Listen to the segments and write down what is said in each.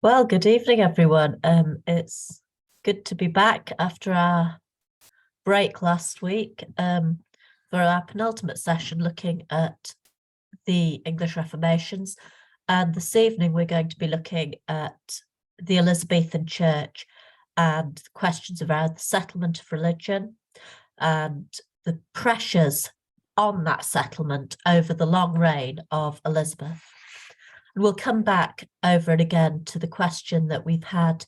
Well, good evening, everyone. It's good to be back after our break last week for our penultimate session looking at the English Reformations. And this evening, we're going to be looking at the Elizabethan Church and questions around the settlement of religion and the pressures on that settlement over the long reign of Elizabeth. And we'll come back over and again to the question that we've had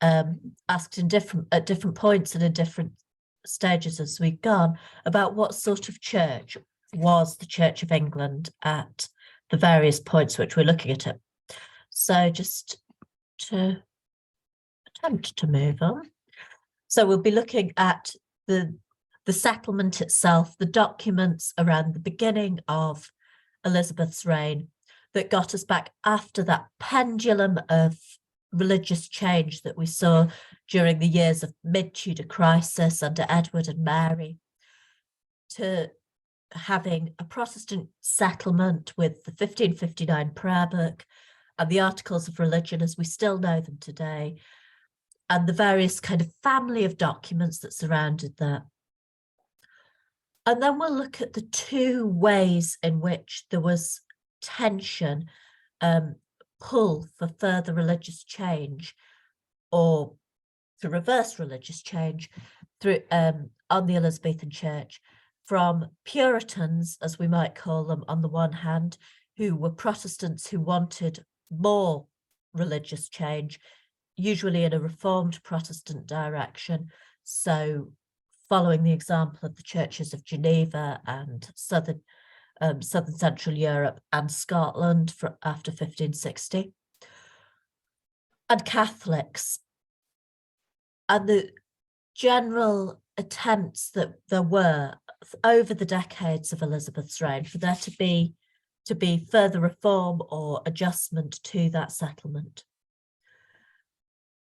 asked at different points and in different stages as we've gone about what sort of church was the Church of England at the various points which we're looking at it. So just to attempt to move on. So we'll be looking at the settlement itself, the documents around the beginning of Elizabeth's reign that got us back after that pendulum of religious change that we saw during the years of mid-Tudor crisis under Edward and Mary, to having a Protestant settlement with the 1559 prayer book and the Articles of Religion as we still know them today, and the various kind of family of documents that surrounded that. And then we'll look at the two ways in which there was tension, pull for further religious change or to reverse religious change through on the Elizabethan Church, from Puritans, as we might call them, on the one hand, who were Protestants who wanted more religious change, usually in a Reformed Protestant direction, so following the example of the churches of Geneva and southern Central Europe and Scotland after 1560, and Catholics, and the general attempts that there were over the decades of Elizabeth's reign for there to be further reform or adjustment to that settlement.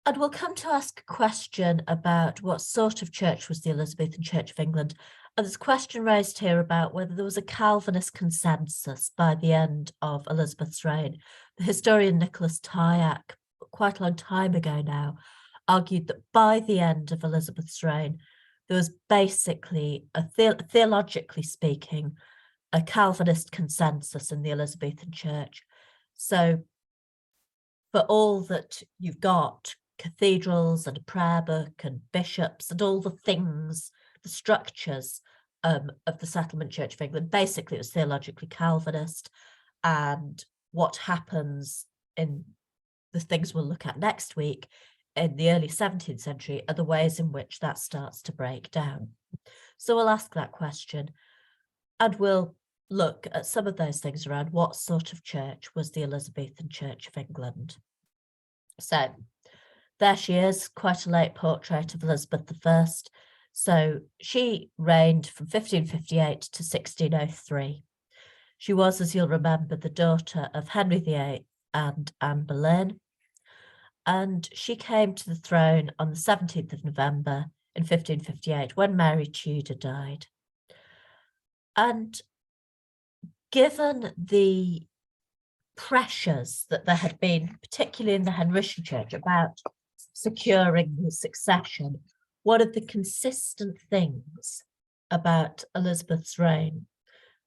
And we'll come to ask a question about what sort of church was the Elizabethan Church of England. And there's a question raised here about whether there was a Calvinist consensus by the end of Elizabeth's reign. The historian Nicholas Tyack, quite a long time ago now, argued that by the end of Elizabeth's reign, there was basically, theologically speaking, a Calvinist consensus in the Elizabethan Church. So for all that you've got, cathedrals and a prayer book and bishops and all the things, the structures of the settlement Church of England, basically it was theologically Calvinist. And what happens in the things we'll look at next week in the early 17th century are the ways in which that starts to break down. So we'll ask that question and we'll look at some of those things around what sort of church was the Elizabethan Church of England. So there she is, quite a late portrait of Elizabeth I. So she reigned from 1558 to 1603. She was, as you'll remember, the daughter of Henry VIII and Anne Boleyn. And she came to the throne on the 17th of November in 1558 when Mary Tudor died. And given the pressures that there had been, particularly in the Henrician Church, about securing the succession, one of the consistent things about Elizabeth's reign,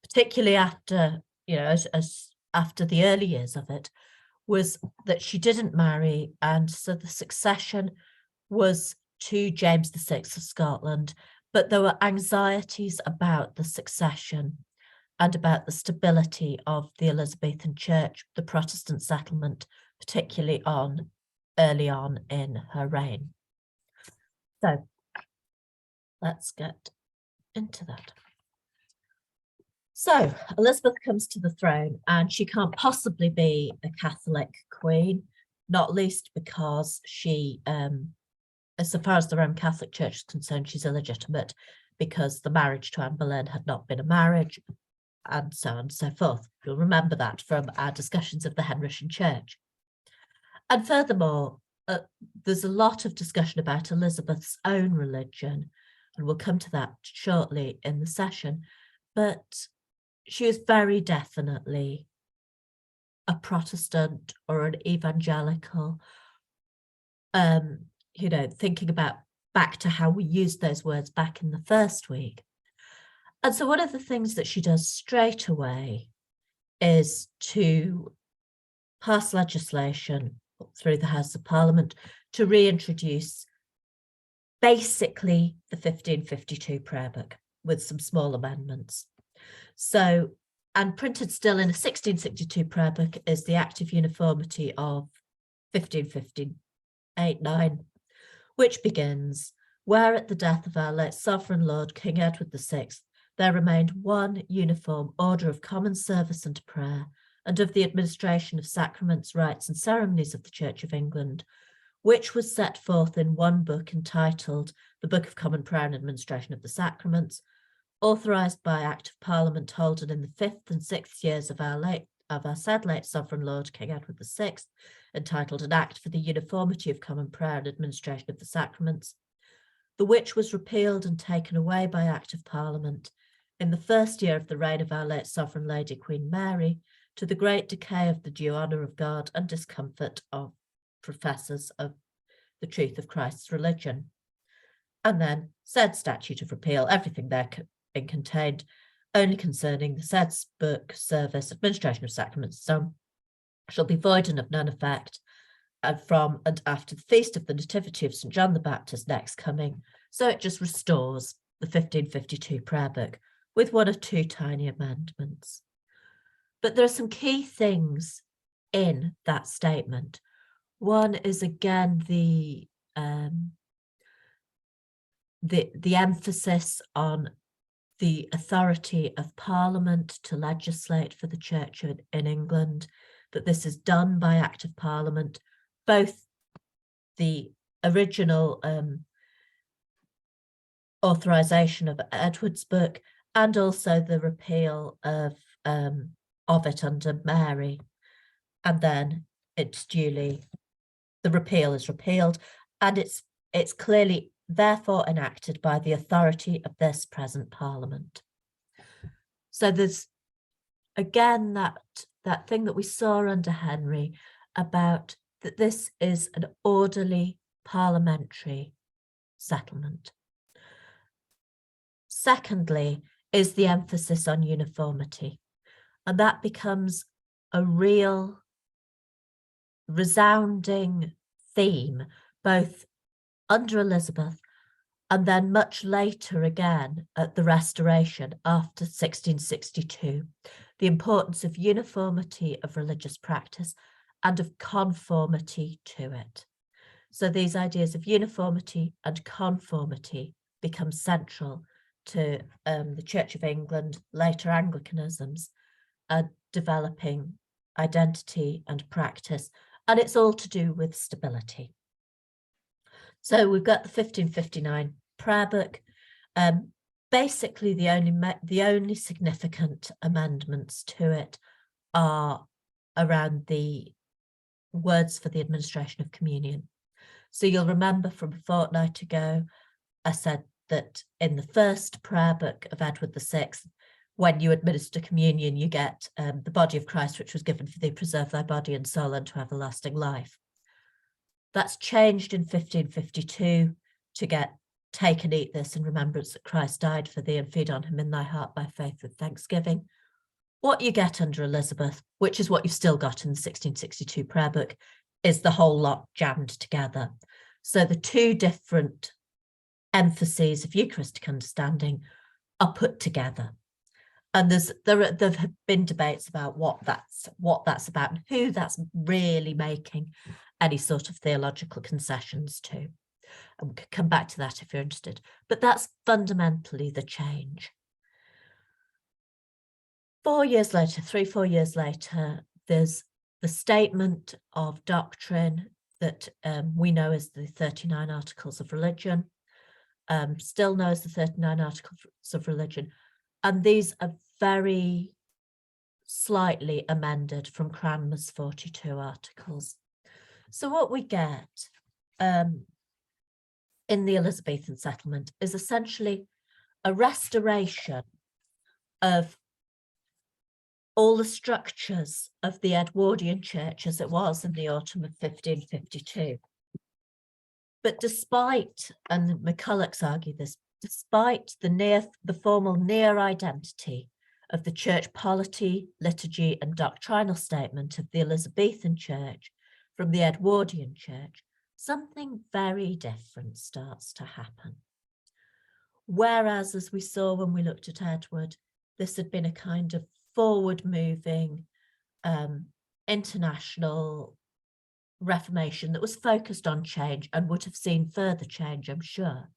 particularly after, as after the early years of it, was that she didn't marry, and so the succession was to James VI of Scotland, but there were anxieties about the succession and about the stability of the Elizabethan Church, the Protestant settlement, particularly early on in her reign. So let's get into that. So Elizabeth comes to the throne and she can't possibly be a Catholic queen, not least because she, as far as the Roman Catholic Church is concerned, she's illegitimate because the marriage to Anne Boleyn had not been a marriage, and so on and so forth. You'll remember that from our discussions of the Henrician Church. And furthermore, there's a lot of discussion about Elizabeth's own religion, and we'll come to that shortly in the session, but she is very definitely a Protestant or an evangelical, thinking about back to how we used those words back in the first week. And so one of the things that she does straight away is to pass legislation through the House of Parliament to reintroduce basically the 1552 prayer book with some small amendments. So, and printed still in a 1662 prayer book is the Active Uniformity of 1558-9, which begins, where at the death of our late sovereign lord, King Edward VI, there remained one uniform order of common service and prayer, and of the administration of sacraments, rites, and ceremonies of the Church of England, which was set forth in one book entitled The Book of Common Prayer and Administration of the Sacraments, authorised by Act of Parliament holden in the 5th and 6th years of our said late sovereign lord, King Edward VI, entitled An Act for the Uniformity of Common Prayer and Administration of the Sacraments, the which was repealed and taken away by Act of Parliament in the first year of the reign of our late sovereign lady, Queen Mary, to the great decay of the due honour of God and discomfort of professors of the truth of Christ's religion. And then said statute of repeal, everything there contained, only concerning the said book, service, administration of sacraments, so shall be void and of none effect, and from and after the feast of the Nativity of St. John the Baptist next coming. So it just restores the 1552 prayer book with one or two tiny amendments. But there are some key things in that statement. One is, again, the emphasis on the authority of Parliament to legislate for the Church in England, that this is done by Act of Parliament, both the original authorisation of Edward's book and also the repeal of it under Mary. And then it's duly, the repeal is repealed, and it's clearly therefore enacted by the authority of this present Parliament. So there's, again, that thing that we saw under Henry about that this is an orderly parliamentary settlement. Secondly, is the emphasis on uniformity, and that becomes a real resounding theme, both under Elizabeth and then much later again at the Restoration after 1662, the importance of uniformity of religious practice and of conformity to it. So these ideas of uniformity and conformity become central to the Church of England, later Anglicanisms, developing identity and practice, and it's all to do with stability. So we've got the 1559 prayer book. Basically, the only significant amendments to it are around the words for the administration of communion. So you'll remember from a fortnight ago, I said that in the first prayer book of Edward VI, when you administer communion, you get the body of Christ, which was given for thee, preserve thy body and soul unto everlasting life. That's changed in 1552 to get take and eat this in remembrance that Christ died for thee, and feed on him in thy heart by faith with thanksgiving. What you get under Elizabeth, which is what you've still got in the 1662 prayer book, is the whole lot jammed together. So the two different emphases of Eucharistic understanding are put together. And there have been debates about what that's about and who that's really making any sort of theological concessions to. And we could come back to that if you're interested. But that's fundamentally the change. 4 years later, 3-4 years later, there's the statement of doctrine that we know as the 39 Articles of Religion, still known as the 39 Articles of Religion. And these are very slightly amended from Cranmer's 42 articles. So what we get in the Elizabethan settlement is essentially a restoration of all the structures of the Edwardian church as it was in the autumn of 1552. But despite, and McCulloch's argue this, despite the formal near identity of the church polity, liturgy, and doctrinal statement of the Elizabethan church from the Edwardian church, something very different starts to happen. Whereas, as we saw when we looked at Edward, this had been a kind of forward-moving international Reformation that was focused on change and would have seen further change, I'm sure.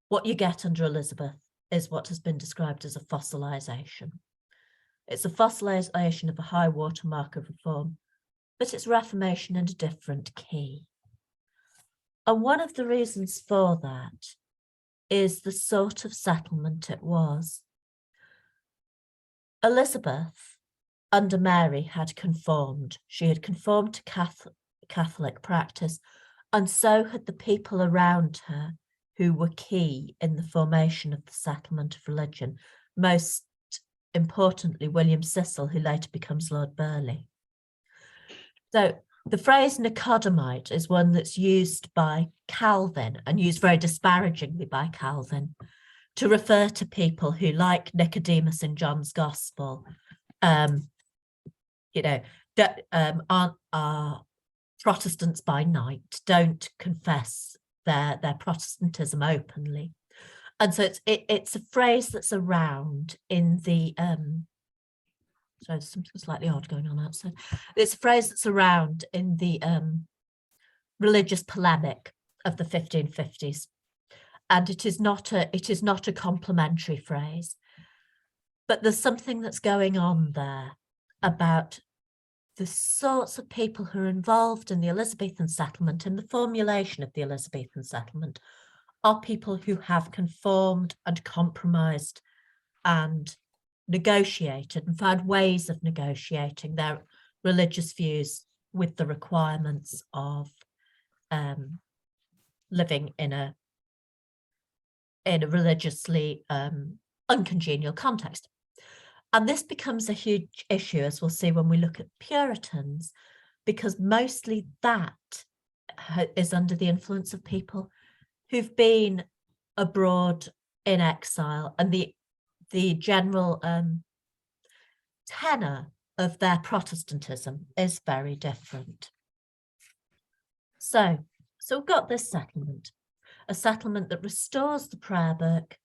What you get under Elizabeth is what has been described as a fossilization. It's a fossilization of a high watermark of reform, but it's Reformation in a different key. And one of the reasons for that is the sort of settlement it was. Elizabeth, under Mary, had conformed. She had conformed to Catholic practice, and so had the people around her who were key in the formation of the settlement of religion, most importantly, William Cecil, who later becomes Lord Burleigh. So the phrase Nicodemite is one that's used by Calvin and used very disparagingly by Calvin to refer to people who, like Nicodemus in John's Gospel, are Protestants by night, don't confess their Protestantism openly. And so it's a phrase that's around in the sorry, there's something slightly odd going on outside. It's a phrase that's around in the religious polemic of the 1550s. And it is not a complimentary phrase, but there's something that's going on there about the sorts of people who are involved in the Elizabethan settlement and the formulation of the Elizabethan settlement are people who have conformed and compromised and negotiated and found ways of negotiating their religious views with the requirements of living in a religiously uncongenial context. And this becomes a huge issue, as we'll see when we look at Puritans, because mostly that is under the influence of people who've been abroad in exile, and the general tenor of their Protestantism is very different. So we've got this settlement, a settlement that restores the prayer book,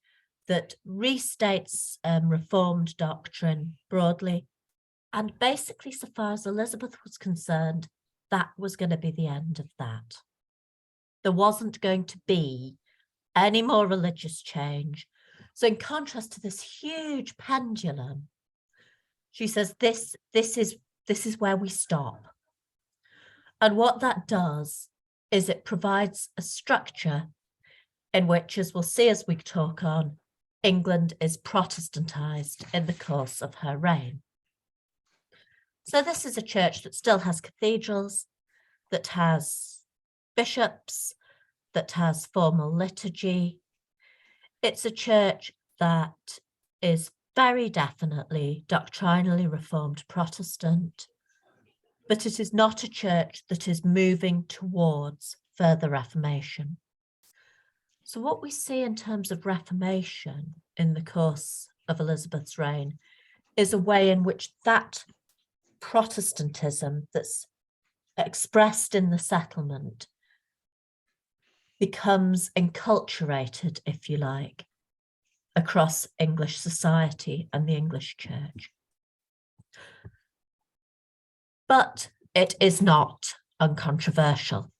that restates Reformed doctrine broadly, and basically, so far as Elizabeth was concerned, that was going to be the end of that. There wasn't going to be any more religious change. So in contrast to this huge pendulum, she says this is where we stop. And what that does is it provides a structure in which, as we'll see as we talk on, England is Protestantized in the course of her reign. So this is a church that still has cathedrals, that has bishops, that has formal liturgy. It's a church that is very definitely doctrinally Reformed Protestant, but it is not a church that is moving towards further Reformation. So what we see in terms of Reformation in the course of Elizabeth's reign is a way in which that Protestantism that's expressed in the settlement becomes enculturated, if you like, across English society and the English church. But it is not uncontroversial.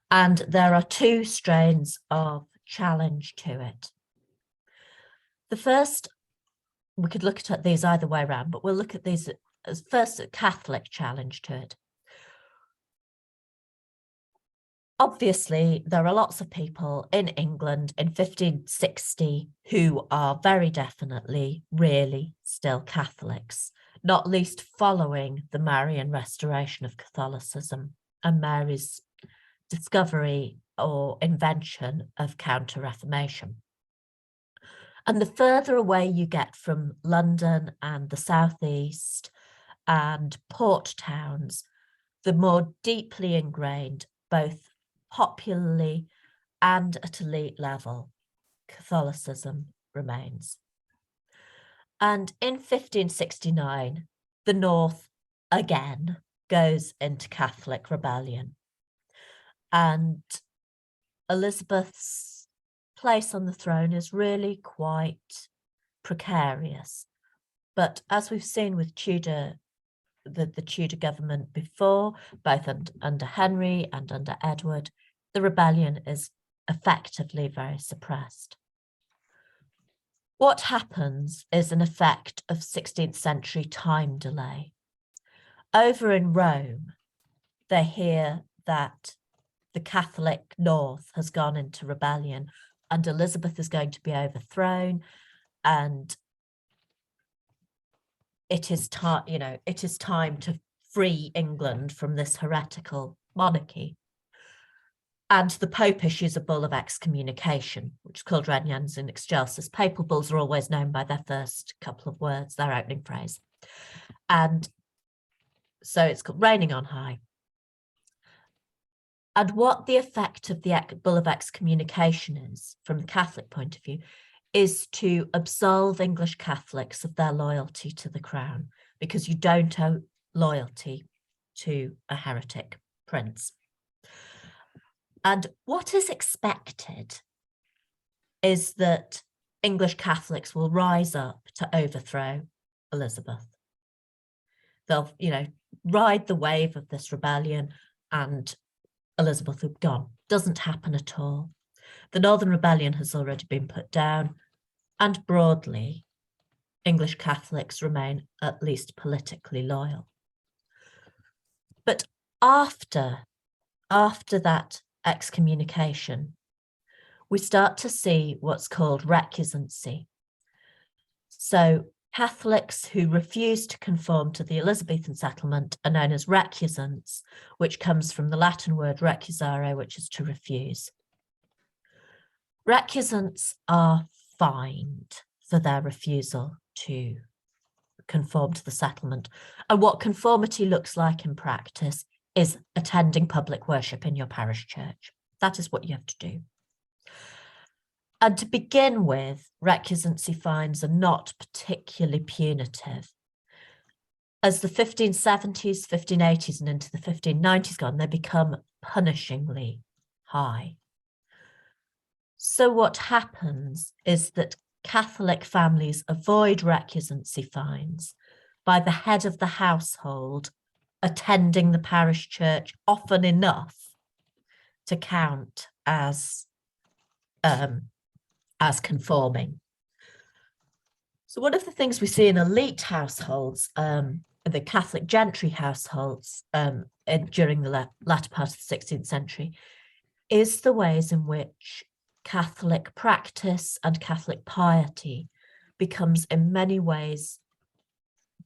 And there are two strains of challenge to it. The first, we could look at these either way around, but we'll look at these as first a Catholic challenge to it. Obviously, there are lots of people in England in 1560 who are very definitely really still Catholics, not least following the Marian restoration of Catholicism and Mary's discovery or invention of Counter-Reformation. And the further away you get from London and the southeast and port towns, the more deeply ingrained, both popularly and at elite level, Catholicism remains. And in 1569, the North again goes into Catholic rebellion. And Elizabeth's place on the throne is really quite precarious. But as we've seen with the Tudor government before, both under Henry and under Edward, the rebellion is effectively very suppressed. What happens is an effect of 16th century time delay. Over in Rome, they hear that the Catholic North has gone into rebellion and Elizabeth is going to be overthrown, and it is time to free England from this heretical monarchy. And the Pope issues a bull of excommunication, which is called Regnans in Excelsis. Papal bulls are always known by their first couple of words, their opening phrase. And so it's called reigning on high. And what the effect of the bull of excommunication is, from the Catholic point of view, is to absolve English Catholics of their loyalty to the crown, because you don't owe loyalty to a heretic prince. And what is expected is that English Catholics will rise up to overthrow Elizabeth. They'll, ride the wave of this rebellion and Elizabeth will be gone. Doesn't happen at all. The Northern Rebellion has already been put down, and broadly, English Catholics remain at least politically loyal. But after that excommunication, we start to see what's called recusancy. So Catholics who refuse to conform to the Elizabethan settlement are known as recusants, which comes from the Latin word recusare, which is to refuse. Recusants are fined for their refusal to conform to the settlement. And what conformity looks like in practice is attending public worship in your parish church. That is what you have to do. And to begin with, recusancy fines are not particularly punitive. As the 1570s, 1580s, and into the 1590s go on, they become punishingly high. So what happens is that Catholic families avoid recusancy fines by the head of the household attending the parish church often enough to count as conforming. So one of the things we see in elite households, the Catholic gentry households during the latter part of the 16th century, is the ways in which Catholic practice and Catholic piety becomes in many ways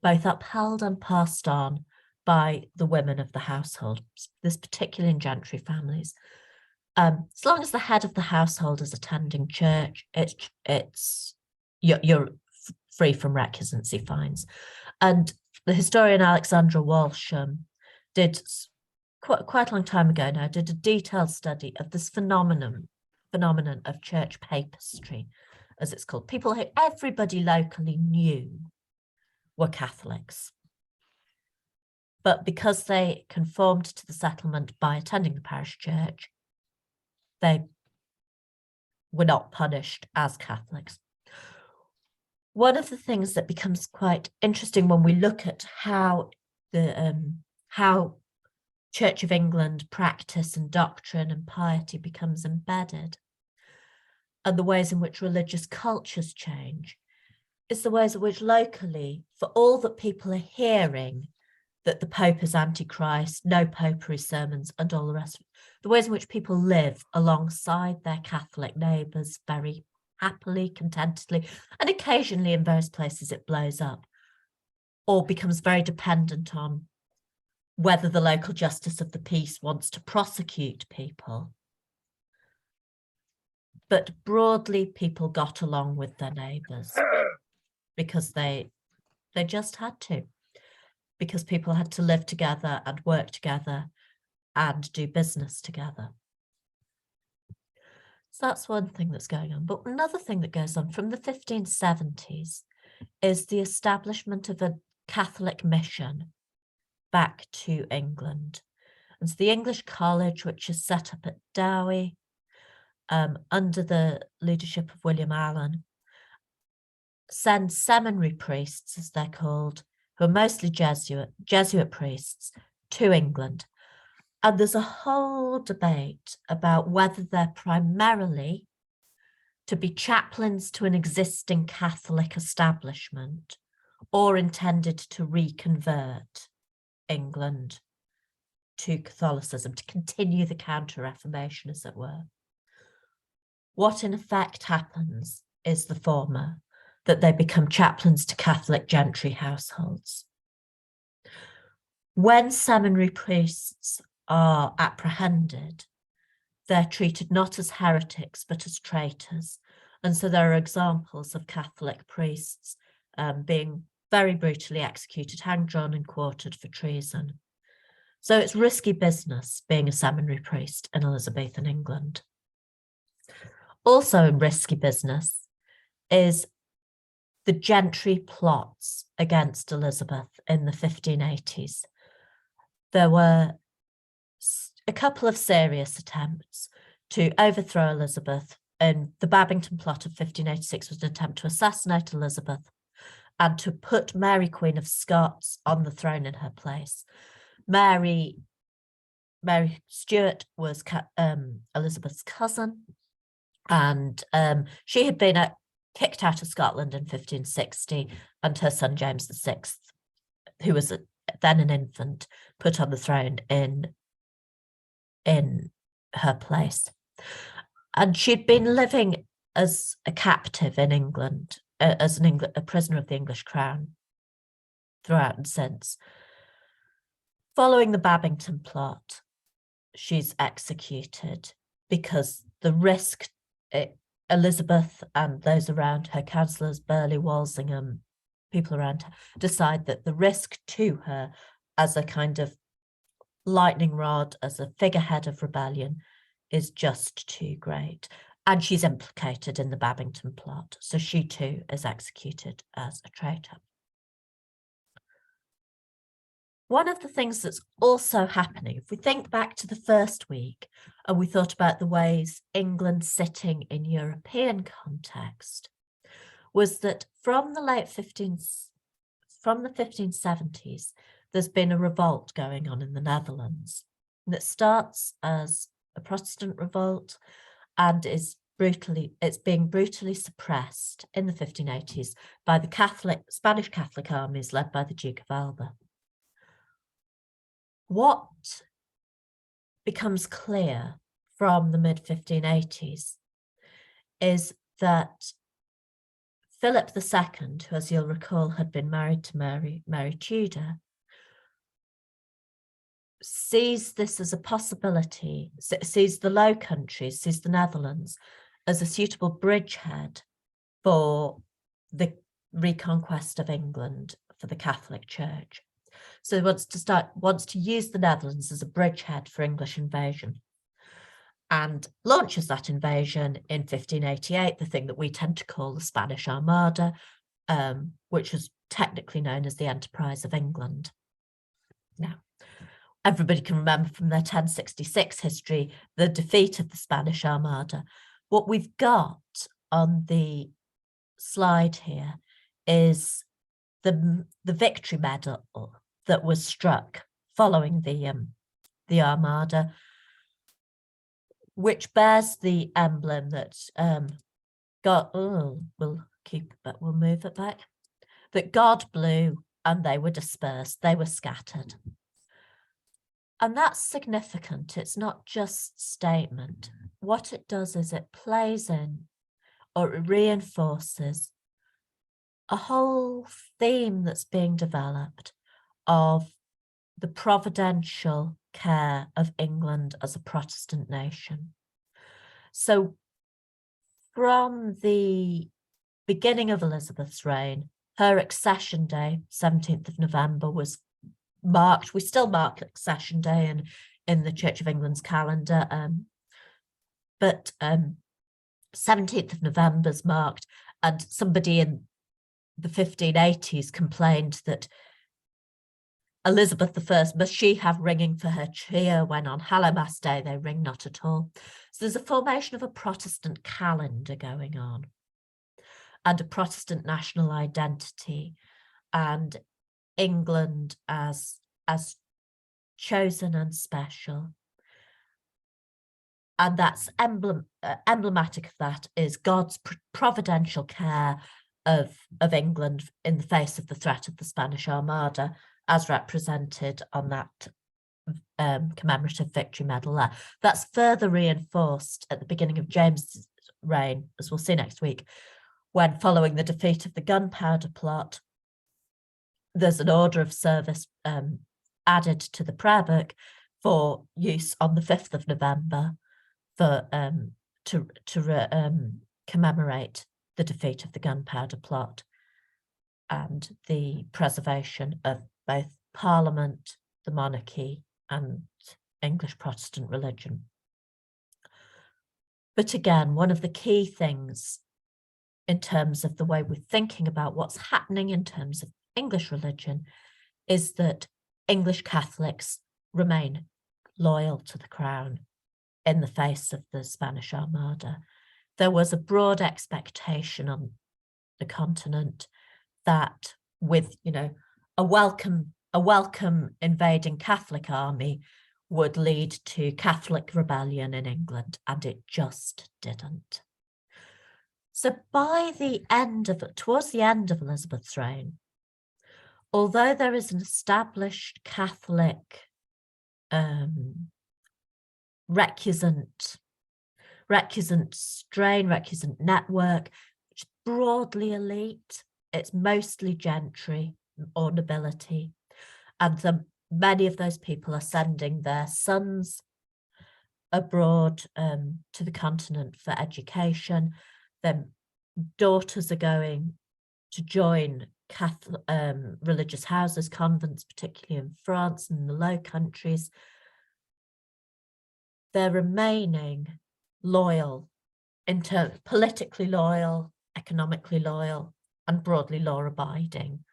both upheld and passed on by the women of the household, this particularly in gentry families. As long as the head of the household is attending church, you're free from recusancy fines. And the historian Alexandra Walsh did quite a long time ago now, did a detailed study of this phenomenon of church papistry, as it's called. People who everybody locally knew were Catholics, but because they conformed to the settlement by attending the parish church, they were not punished as Catholics. One of the things that becomes quite interesting when we look at how Church of England practice and doctrine and piety becomes embedded, and the ways in which religious cultures change, is the ways in which locally, for all that people are hearing that the Pope is Antichrist, no popery sermons and all the rest of it, the ways in which people live alongside their Catholic neighbours very happily, contentedly, and occasionally in various places it blows up or becomes very dependent on whether the local justice of the peace wants to prosecute people. but broadly people got along with their neighbours because they just had to, because people had to live together and work together and do business together. So that's one thing that's going on. But another thing that goes on from the 1570s is the establishment of a Catholic mission back to England. And so the English College, which is set up at Dowie, under the leadership of William Allen, sends seminary priests, as they're called, who are mostly Jesuit priests, to England. And there's a whole debate about whether they're primarily to be chaplains to an existing Catholic establishment or intended to reconvert England to Catholicism, to continue the Counter-Reformation, as it were. What in effect happens is the former, that they become chaplains to Catholic gentry households. When seminary priests are apprehended, they're treated not as heretics, but as traitors. And so there are examples of Catholic priests being very brutally executed, hanged, drawn, and quartered for treason. So it's risky business being a seminary priest in Elizabethan England. Also risky business is the gentry plots against Elizabeth in the 1580s. There were a couple of serious attempts to overthrow Elizabeth, and the Babington plot of 1586 was an attempt to assassinate Elizabeth and to put Mary, Queen of Scots, on the throne in her place. Mary Stuart was Elizabeth's cousin, and she had been kicked out of Scotland in 1560, and her son James VI, who was then an infant, put on the throne in her place. And she'd been living as a captive in England, as a prisoner of the English crown throughout and since. Following the Babington plot, she's executed because the risk, Elizabeth and those around her, councillors, Burghley, Walsingham, people around her, decide that the risk to her as a kind of lightning rod, as a figurehead of rebellion, is just too great. And she's implicated in the Babington plot. So she too is executed as a traitor. One of the things that's also happening, if we think back to the first week and we thought about the ways England sitting in European context, was that from the 1570s, there's been a revolt going on in the Netherlands. And it starts as a Protestant revolt and it's being brutally suppressed in the 1580s by the Spanish Catholic armies led by the Duke of Alba. What becomes clear from the mid-1580s is that Philip II, who, as you'll recall, had been married to Mary Tudor, sees this as a possibility, sees the Low Countries, sees the Netherlands as a suitable bridgehead for the reconquest of England for the Catholic Church. So he wants to use the Netherlands as a bridgehead for English invasion, and launches that invasion in 1588, the thing that we tend to call the Spanish Armada, which was technically known as the Enterprise of England. Now, everybody can remember from their 1066 history the defeat of the Spanish Armada. What we've got on the slide here is the victory medal that was struck following the Armada, which bears the emblem that we'll move it back, that God blew and they were dispersed, they were scattered. And that's significant. It's not just statement. What it does is it plays in, or it reinforces a whole theme that's being developed of the providential care of England as a Protestant nation. So from the beginning of Elizabeth's reign, her accession day, 17th of November, was marked. We still mark accession day in the Church of England's calendar, but 17th of November is marked, and somebody in the 1580s complained that Elizabeth I, must she have ringing for her cheer when on Hallowmas Day they ring not at all. So there's a formation of a Protestant calendar going on and a Protestant national identity, and England as chosen and special. And that's emblematic of that is God's providential care of England in the face of the threat of the Spanish Armada, as represented on that commemorative victory medal there. That's further reinforced at the beginning of James's reign, as we'll see next week, when, following the defeat of the Gunpowder Plot, there's an order of service added to the prayer book for use on the 5th of November for to commemorate the defeat of the Gunpowder Plot and the preservation of both Parliament, the monarchy, and English Protestant religion. But again, one of the key things in terms of the way we're thinking about what's happening in terms of English religion is that English Catholics remain loyal to the crown in the face of the Spanish Armada. There was a broad expectation on the continent that with, a welcome invading Catholic army would lead to Catholic rebellion in England, and it just didn't. So towards the end of Elizabeth's reign, although there is an established Catholic recusant strain, recusant network, which is broadly elite, it's mostly gentry or nobility, and many of those people are sending their sons abroad to the continent for education. Their daughters are going to join Catholic religious houses, convents, particularly in France and the Low Countries. They're remaining loyal, politically loyal, economically loyal, and broadly law-abiding,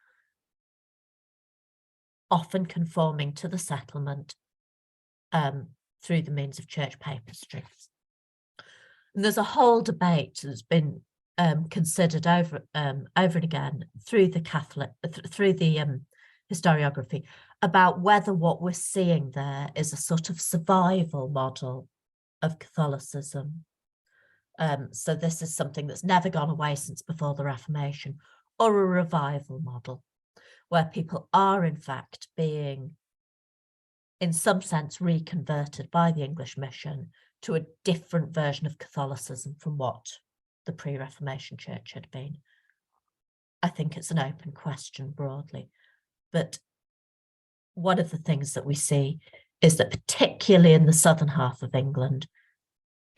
often conforming to the settlement through the means of church papistry. And there's a whole debate that's been considered over and again through the historiography about whether what we're seeing there is a sort of survival model of Catholicism. So this is something that's never gone away since before the Reformation, or a revival model, where people are in fact being, in some sense, reconverted by the English mission to a different version of Catholicism from what the pre-Reformation church had been. I think it's an open question broadly, but one of the things that we see is that particularly in the southern half of England,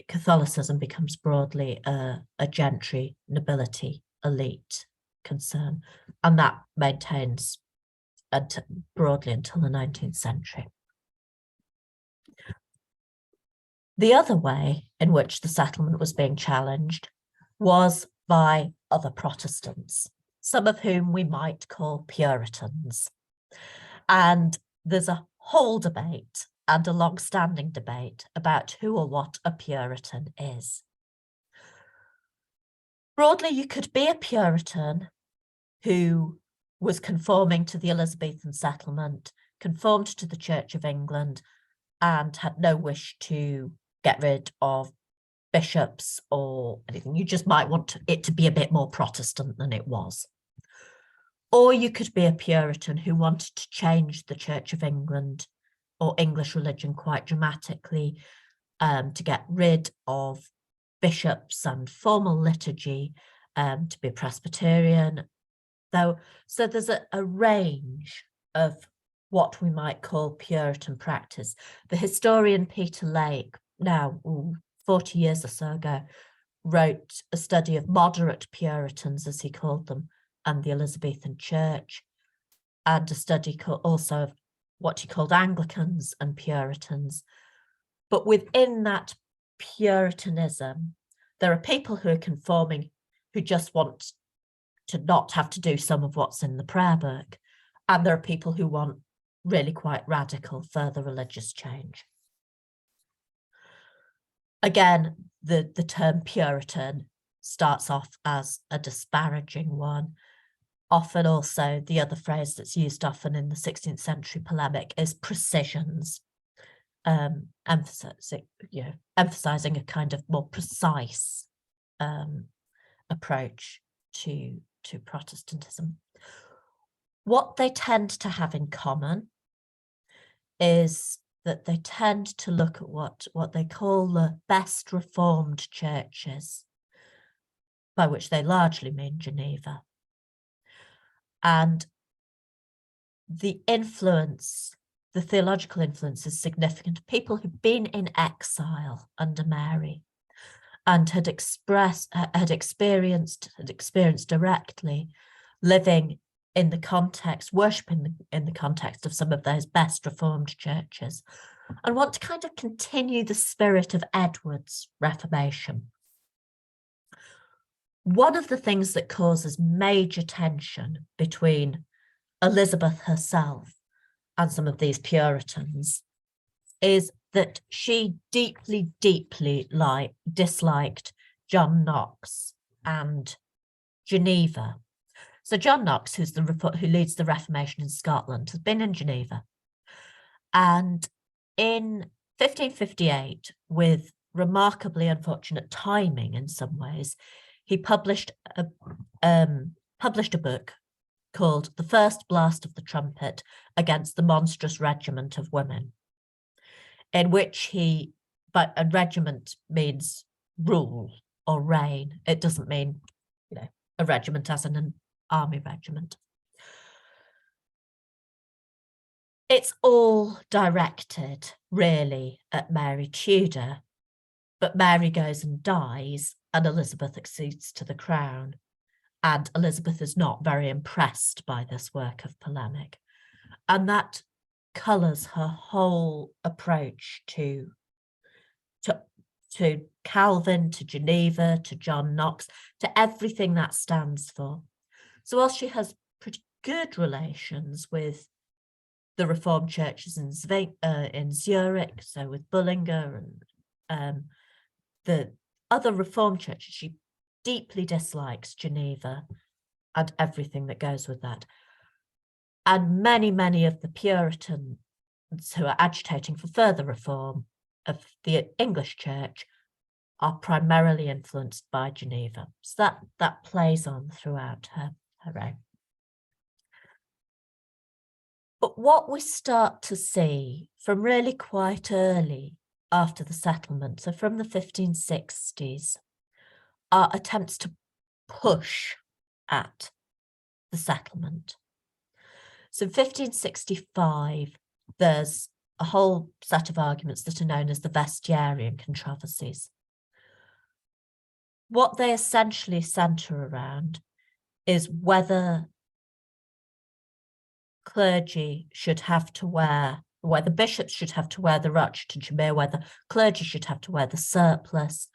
Catholicism becomes broadly a gentry, nobility, elite concern, and that maintains broadly until the 19th century. The other way in which the settlement was being challenged was by other Protestants, some of whom we might call Puritans. And there's a whole debate and a long-standing debate about who or what a Puritan is. Broadly, you could be a Puritan who was conforming to the Elizabethan settlement, conformed to the Church of England, and had no wish to get rid of bishops or anything. You just might want it to be a bit more Protestant than it was. Or you could be a Puritan who wanted to change the Church of England or English religion quite dramatically, to get rid of bishops and formal liturgy, to be a Presbyterian. So there's a range of what we might call Puritan practice. The historian Peter Lake, now 40 years or so ago, wrote a study of moderate Puritans, as he called them, and the Elizabethan Church, and a study also of what he called Anglicans and Puritans. But within that Puritanism, there are people who are conforming, who just want to not have to do some of what's in the prayer book. And there are people who want really quite radical further religious change. Again, the term Puritan starts off as a disparaging one. Often also the other phrase that's used often in the 16th century polemic is precisians, emphasizing a kind of more precise approach to Protestantism. What they tend to have in common is that they tend to look at what they call the best reformed churches, by which they largely mean Geneva. And the influence, the theological influence, is significant. People who've been in exile under Mary and had experienced directly living in the context, worshipping in the context of some of those best reformed churches, and want to kind of continue the spirit of Edward's Reformation. One of the things that causes major tension between Elizabeth herself and some of these Puritans is that she deeply, deeply disliked John Knox and Geneva. So John Knox, who leads the Reformation in Scotland, has been in Geneva. And in 1558, with remarkably unfortunate timing in some ways, he published a book called The First Blast of the Trumpet Against the Monstrous Regiment of Women, in which a regiment means rule or reign. It doesn't mean, a regiment as in an army regiment. It's all directed really at Mary Tudor, but Mary goes and dies and Elizabeth accedes to the crown. And Elizabeth is not very impressed by this work of polemic. And that colours her whole approach to Calvin, to Geneva, to John Knox, to everything that stands for. So whilst she has pretty good relations with the Reformed churches in Zurich, so with Bullinger and the other Reformed churches, she deeply dislikes Geneva and everything that goes with that. And many, many of the Puritans who are agitating for further reform of the English church are primarily influenced by Geneva. So that plays on throughout her reign. But what we start to see from really quite early after the settlement, so from the 1560s, are attempts to push at the settlement. So in 1565, there's a whole set of arguments that are known as the Vestiarian controversies. What they essentially centre around is whether clergy should have to wear, whether bishops should have to wear the rutch to Jumir, whether clergy should have to wear the surplice,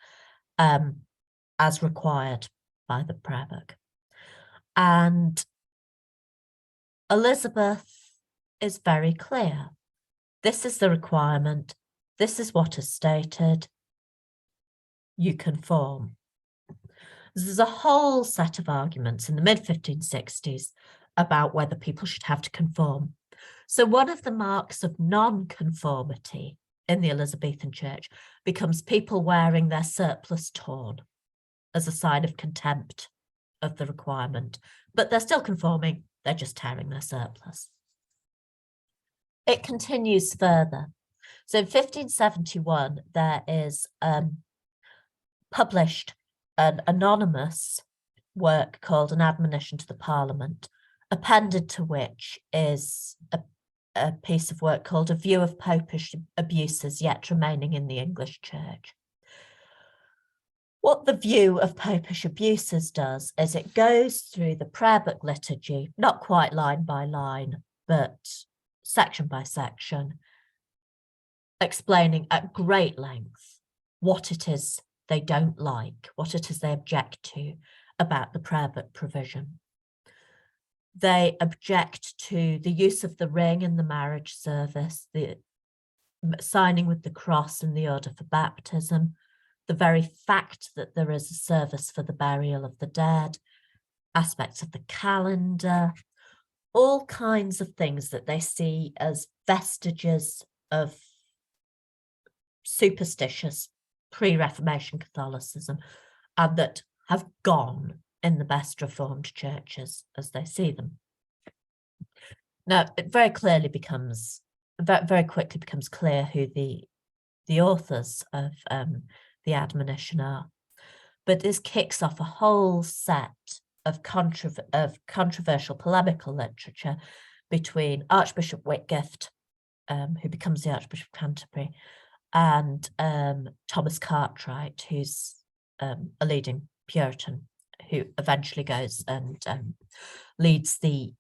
as required by the prayer book. And Elizabeth is very clear. This is the requirement. This is what is stated. You conform. There's a whole set of arguments in the mid-1560s about whether people should have to conform. So one of the marks of non-conformity in the Elizabethan church becomes people wearing their surplice torn as a sign of contempt of the requirement. But they're still conforming, they're just tearing their surplice. It continues further. So in 1571, there is published an anonymous work called An Admonition to the Parliament, appended to which is a piece of work called A View of Popish Abuses Yet Remaining in the English Church, What the view of popish abuses does is it goes through the prayer book liturgy, not quite line by line, but section by section, explaining at great length what it is they don't like, what it is they object to about the prayer book provision. They object to the use of the ring in the marriage service, the signing with the cross in the order for baptism, the very fact that there is a service for the burial of the dead, aspects of the calendar, all kinds of things that they see as vestiges of superstitious pre-Reformation Catholicism, and that have gone in the best Reformed churches as they see them. Now, it very quickly becomes clear who the authors of the admonition are, but this kicks off a whole set of controversial polemical literature between Archbishop Whitgift, who becomes the Archbishop of Canterbury, and Thomas Cartwright, who's a leading Puritan, who eventually goes and leads the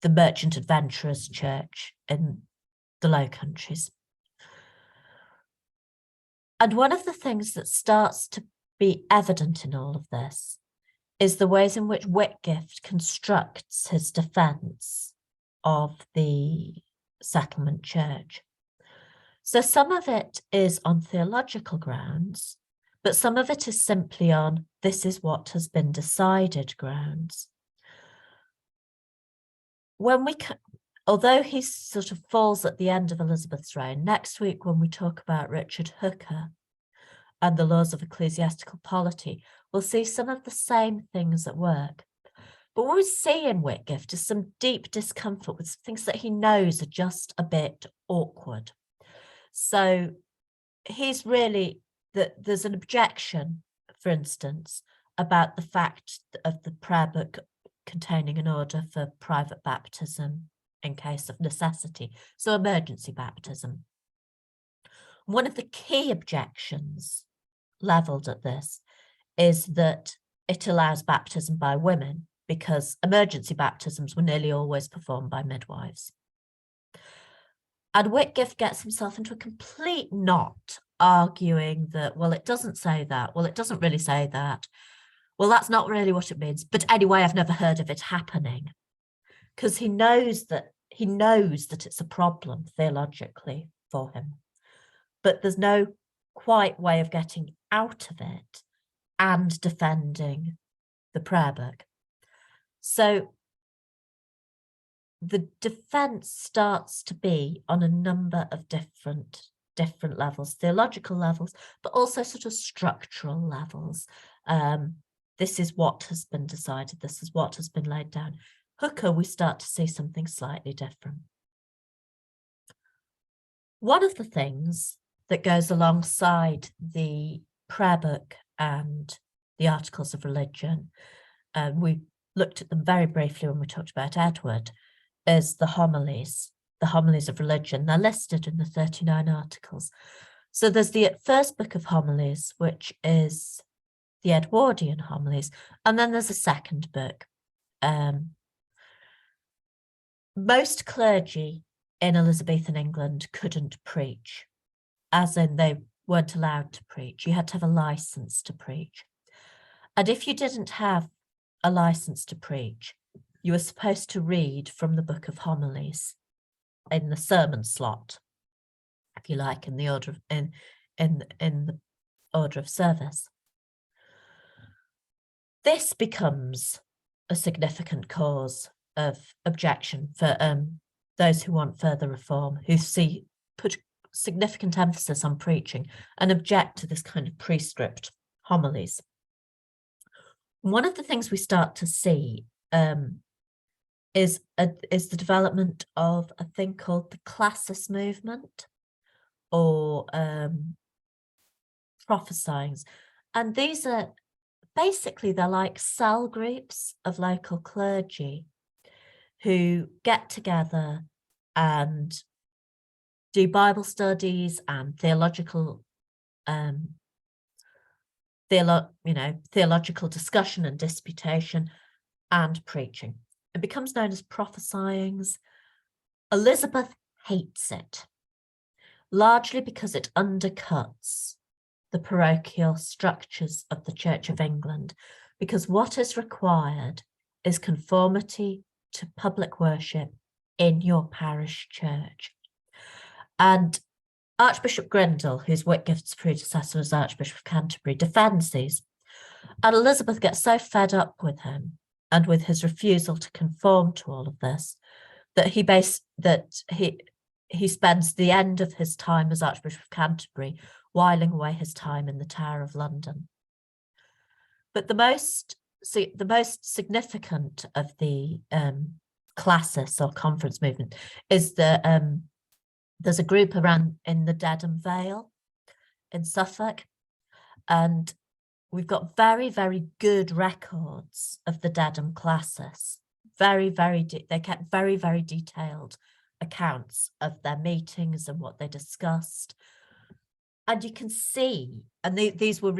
Merchant Adventurers Church in the Low Countries. And one of the things that starts to be evident in all of this is the ways in which Whitgift constructs his defence of the settlement church. So some of it is on theological grounds, but some of it is simply on this is what has been decided grounds. Although he sort of falls at the end of Elizabeth's reign, next week when we talk about Richard Hooker and the laws of ecclesiastical polity, we'll see some of the same things at work. But what we see in Whitgift is some deep discomfort with things that he knows are just a bit awkward. So he's really, there's an objection, for instance, about the fact of the prayer book containing an order for private baptism in case of necessity, so emergency baptism. One of the key objections levelled at this is that it allows baptism by women, because emergency baptisms were nearly always performed by midwives. And Whitgift gets himself into a complete knot, arguing that, well, it doesn't say that. Well, it doesn't really say that. Well, that's not really what it means. But anyway, I've never heard of it happening, because he knows that it's a problem theologically for him. But there's no quite way of getting out of it and defending the prayer book. So the defense starts to be on a number of different levels, theological levels, but also sort of structural levels. This is what has been decided. This is what has been laid down. Hooker, we start to see something slightly different. One of the things that goes alongside the prayer book and the articles of religion, we looked at them very briefly when we talked about Edward, is the homilies of religion. They're listed in the 39 articles. So there's the first book of homilies, which is the Edwardian homilies, and then there's a second book. Most clergy in Elizabethan England couldn't preach, as in they weren't allowed to preach. You had to have a license to preach. And if you didn't have a license to preach, you were supposed to read from the book of homilies in the sermon slot, if you like, in the order of, in the order of service. This becomes a significant cause of objection for those who want further reform, who put significant emphasis on preaching and object to this kind of prescript homilies. One of the things we start to see is the development of a thing called the classis movement, or prophesyings. And these are basically, they're like cell groups of local clergy who get together and do Bible studies and theological theological discussion and disputation, and preaching. It becomes known as prophesyings. Elizabeth hates it, largely because it undercuts the parochial structures of the Church of England, because what is required is conformity to public worship in your parish church. And Archbishop Grindal, who's Whitgift's predecessor as Archbishop of Canterbury, defends these. And Elizabeth gets so fed up with him and with his refusal to conform to all of this that he spends the end of his time as Archbishop of Canterbury whiling away his time in the Tower of London. But the most significant of the classis or conference movement is that there's a group around in the Dedham Vale in Suffolk, and we've got very, very good records of the Dedham classis. They kept very, very detailed accounts of their meetings and what they discussed. And you can see, and these were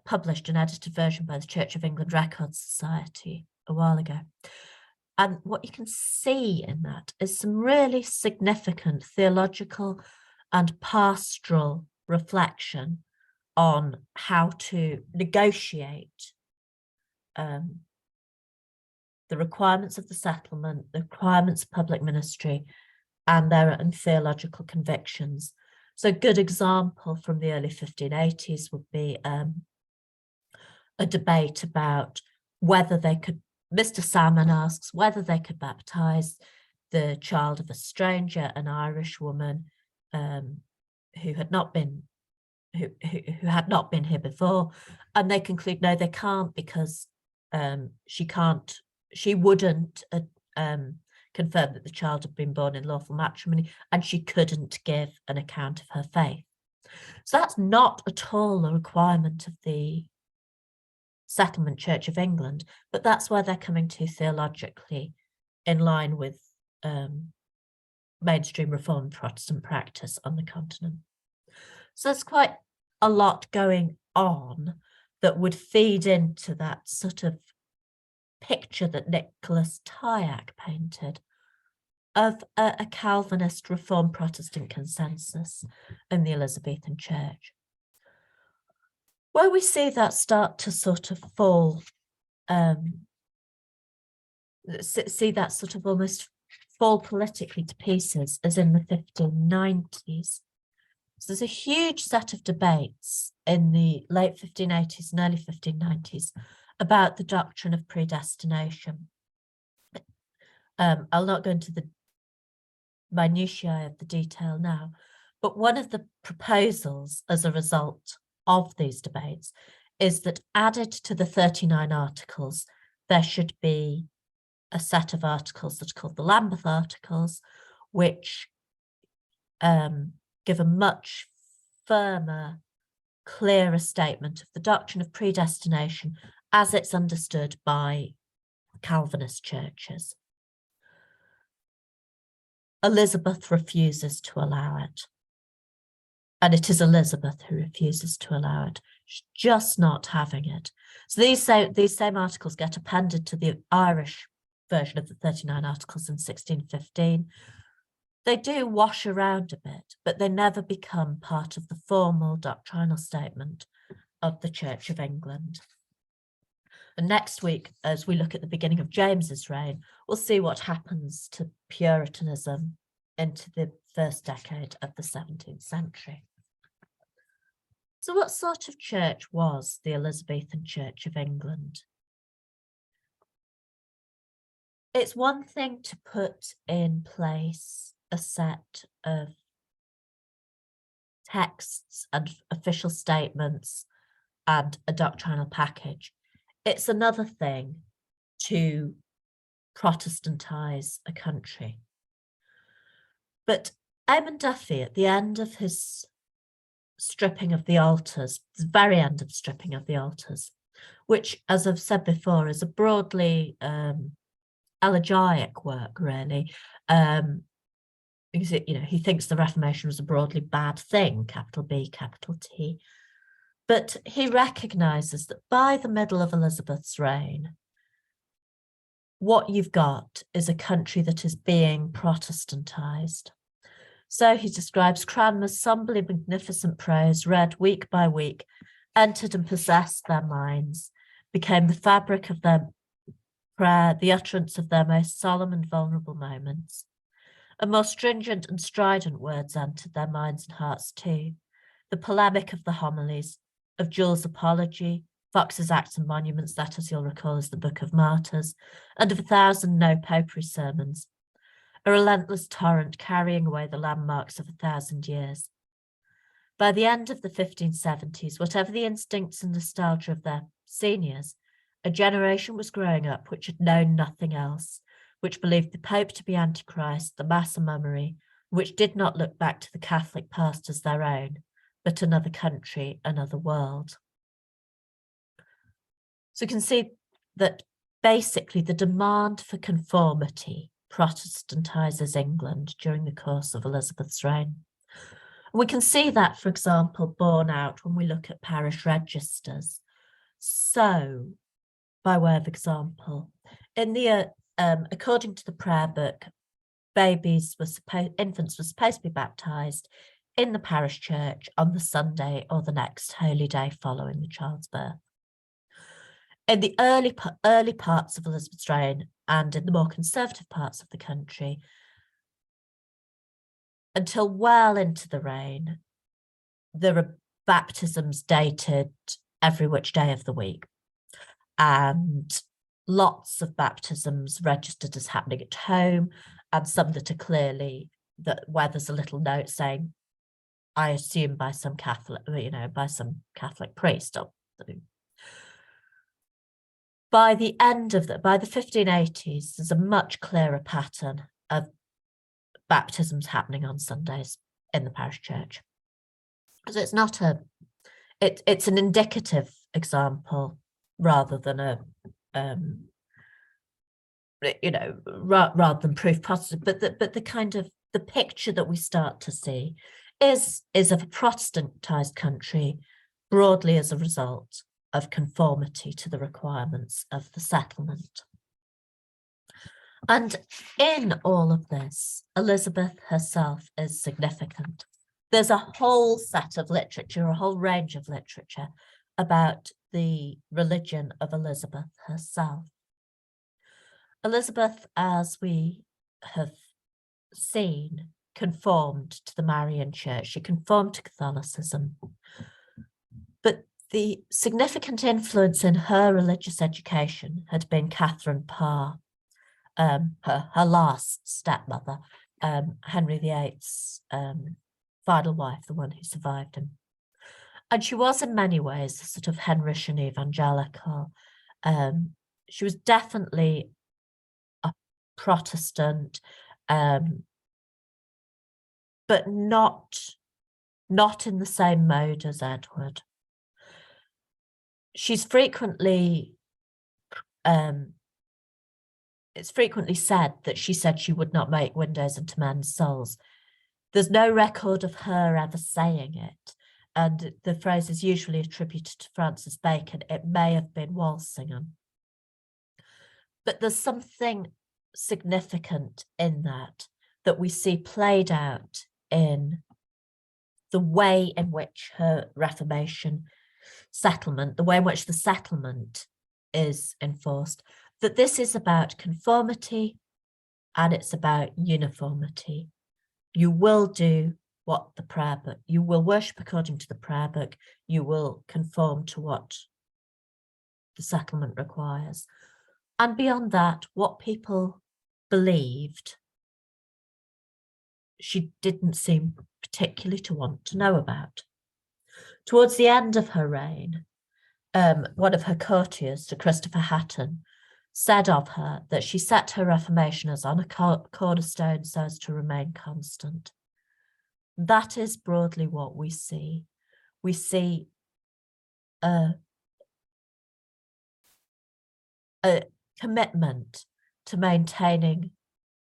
published an edited version by the Church of England Records Society a while ago. And what you can see in that is some really significant theological and pastoral reflection on how to negotiate the requirements of the settlement, the requirements of public ministry, and their own theological convictions. So a good example from the early 1580s would be a debate about whether they could, Mr. Salmon asks whether they could baptize the child of a stranger, an Irish woman who had not been here before, and they conclude no, they can't, because she wouldn't confirm that the child had been born in lawful matrimony, and she couldn't give an account of her faith. So that's not at all a requirement of the Settlement Church of England, but that's where they're coming to theologically, in line with mainstream Reformed Protestant practice on the continent. So there's quite a lot going on that would feed into that sort of picture that Nicholas Tyack painted of a Calvinist Reformed Protestant consensus in the Elizabethan Church. Where we see that start to sort of fall, see that sort of almost fall politically to pieces, as in the 1590s. So there's a huge set of debates in the late 1580s and early 1590s about the doctrine of predestination. I'll not go into the minutiae of the detail now, but one of the proposals as a result of these debates is that added to the 39 articles, there should be a set of articles that are called the Lambeth Articles, which give a much firmer, clearer statement of the doctrine of predestination as it's understood by Calvinist churches. Elizabeth refuses to allow it. And it is Elizabeth who refuses to allow it. She's just not having it. So these same articles get appended to the Irish version of the 39 Articles in 1615. They do wash around a bit, but they never become part of the formal doctrinal statement of the Church of England. And next week, as we look at the beginning of James's reign, we'll see what happens to Puritanism into the first decade of the 17th century. So what sort of church was the Elizabethan Church of England? It's one thing to put in place a set of texts and official statements and a doctrinal package. It's another thing to Protestantize a country. But Eamon Duffy, at the end of his stripping of the altars, the very end of stripping of the altars, which, as I've said before, is a broadly elegiac work, really, because he thinks the Reformation was a broadly bad thing, capital B, capital T. But he recognises that by the middle of Elizabeth's reign, what you've got is a country that is being Protestantized. So he describes Cranmer's somberly magnificent prose, read week by week, entered and possessed their minds, became the fabric of their prayer, the utterance of their most solemn and vulnerable moments. And more stringent and strident words entered their minds and hearts too. The polemic of the homilies, of Jules' apology, Fox's Acts and Monuments, that, as you'll recall, is the Book of Martyrs, and of 1,000 no-popery sermons, a relentless torrent carrying away the landmarks of 1,000 years. By the end of the 1570s, whatever the instincts and nostalgia of their seniors, a generation was growing up which had known nothing else, which believed the Pope to be Antichrist, the Mass a mummery, which did not look back to the Catholic past as their own, but another country, another world. So you can see that basically the demand for conformity Protestantizes England during the course of Elizabeth's reign. We can see that, for example, borne out when we look at parish registers. So, by way of example, in the according to the prayer book, infants were supposed to be baptized in the parish church on the Sunday or the next holy day following the child's birth. In the early parts of Elizabeth's reign and in the more conservative parts of the country, until well into the reign, there are baptisms dated every which day of the week, and lots of baptisms registered as happening at home, and some that are clearly where there's a little note saying, I assume by some Catholic, by some Catholic priest. By the 1580s, there's a much clearer pattern of baptisms happening on Sundays in the parish church. So it's not it's an indicative example rather than rather than proof positive, but the kind of the picture that we start to see is of a Protestantized country broadly as a result of conformity to the requirements of the settlement. And in all of this, Elizabeth herself is significant. There's a whole set of literature, a whole range of literature about the religion of Elizabeth herself. Elizabeth, as we have seen, conformed to the Marian Church. She conformed to Catholicism. But the significant influence in her religious education had been Catherine Parr, her last stepmother, Henry VIII's final wife, the one who survived him. And she was in many ways a sort of Henrician evangelical. She was definitely a Protestant, but not in the same mode as Edward. She's frequently, it's frequently said that she said she would not make windows into men's souls. There's no record of her ever saying it, and the phrase is usually attributed to Francis Bacon. It may have been Walsingham. But there's something significant in that we see played out in the way in which her Reformation settlement, the way in which the settlement is enforced, that this is about conformity and it's about uniformity. You will do what the prayer book, you will worship according to the prayer book, you will conform to what the settlement requires. And beyond that, what people believed, she didn't seem particularly to want to know about. Towards the end of her reign, one of her courtiers, Sir Christopher Hatton, said of her that she set her Reformation as on a cornerstone so as to remain constant. That is broadly what we see. We see a commitment to maintaining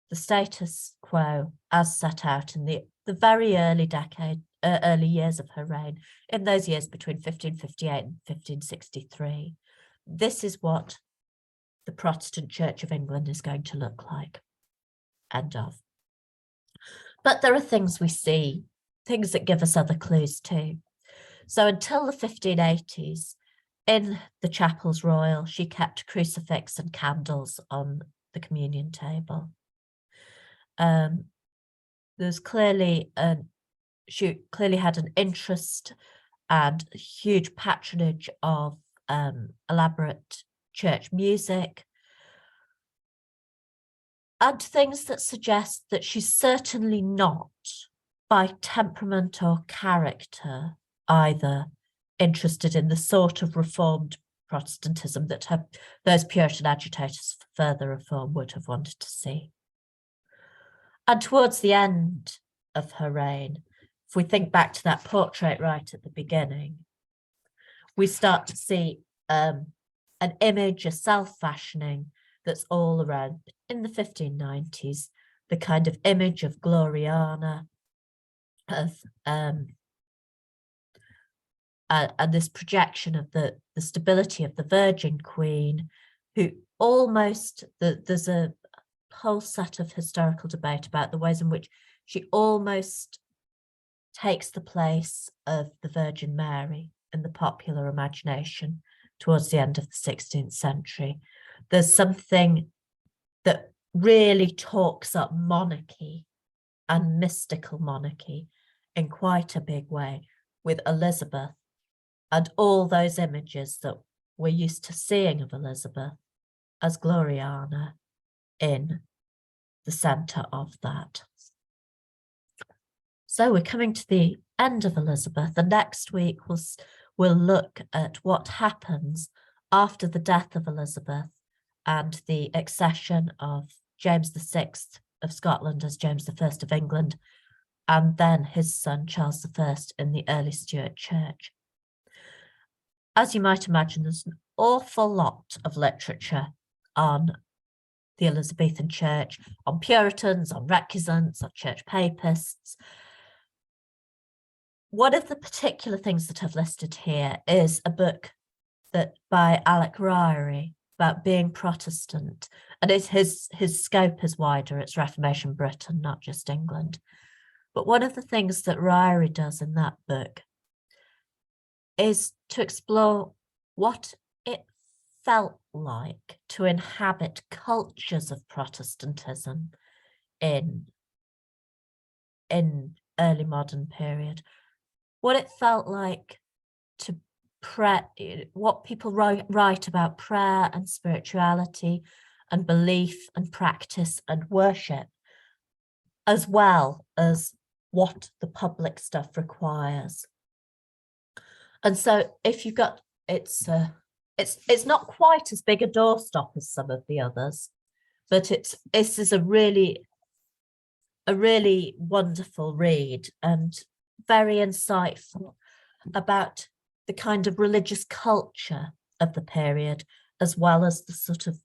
the status quo as set out in the very early decade early years of her reign, in those years between 1558 and 1563. This is what the Protestant Church of England is going to look like. End of. But there are things we see, things that give us other clues too. So until the 1580s, in the chapels royal, she kept crucifix and candles on the communion table. There's clearly she clearly had an interest and huge patronage of elaborate church music, and things that suggest that she's certainly not, by temperament or character, either interested in the sort of reformed Protestantism that those Puritan agitators for further reform would have wanted to see. And towards the end of her reign, if we think back to that portrait right at the beginning, we start to see an image, a self-fashioning that's all around in the 1590s, the kind of image of Gloriana, of and this projection of the stability of the Virgin Queen, who almost, there's a whole set of historical debate about the ways in which she almost takes the place of the Virgin Mary in the popular imagination towards the end of the 16th century. There's something that really talks up monarchy and mystical monarchy in quite a big way with Elizabeth, and all those images that we're used to seeing of Elizabeth as Gloriana in the centre of that. So we're coming to the end of Elizabeth, and next week we'll look at what happens after the death of Elizabeth and the accession of James VI of Scotland as James I of England, and then his son Charles I in the early Stuart Church. As you might imagine, there's an awful lot of literature on the Elizabethan Church, on Puritans, on recusants, on church papists. One of the particular things that I've listed here is a book by Alec Ryrie about being Protestant, and his scope is wider. It's Reformation Britain, not just England. But one of the things that Ryrie does in that book is to explore what it felt like to inhabit cultures of Protestantism in early modern period, what it felt like to pray, what people write about prayer and spirituality and belief and practice and worship, as well as what the public stuff requires. And so if you've got, it's not quite as big a doorstop as some of the others, but this is a really wonderful read and very insightful about the kind of religious culture of the period, as well as the sort of